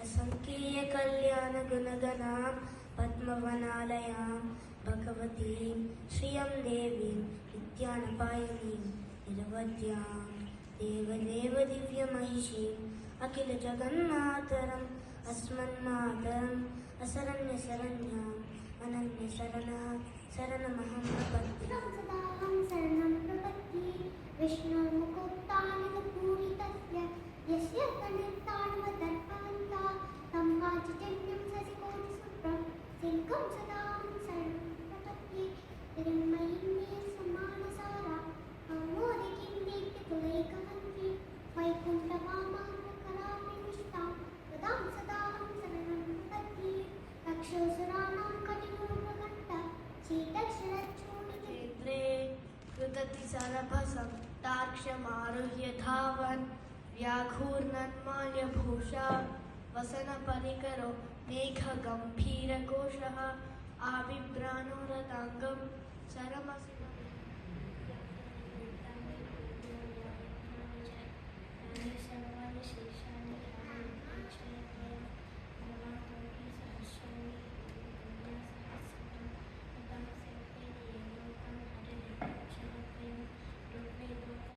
असङ्ख्येय कल्याणगुणगणां पद्मवनालयां भगवतीं श्रियं देवीं विद्यानपायनीं निरवध्यां देवदेव दिव्यमहिषीम् अखिलजगन्मातरम् अस्मन्मातरम् अशरण्यशरण्याम् अनन्यशरणां शरणमहं प्रपद्ये। शरणं प्रपद्ये विष्णुर्मुखोत्तानपूरितस्य यस्य तनिर्ताण्वदर्पवन्ता तं वाचिचन्द्रं शशिकोटिशुभ्रं सिंहं सदाहं शरणं प्रपद्ये। हिरण्मयीं मे समानसारा कौमोदिकीं दीप्तिकुलैकमन्त्रीं वैकुण्ठवामाङ्गकराभिनिष्टां तदां सदाहं शरणं प्रपद्ये। रक्षोऽसुराणां कटिमुखघण्टा शीतक्षरच्छूटिके कृतति सरभसं तार्क्ष्यमारुह्य धावन् व्याघूर्णन्माल्यभूषा वसनपरिकरो मेघगम्भीरकोशः आबिभ्राणो रताङ्गं शरमसि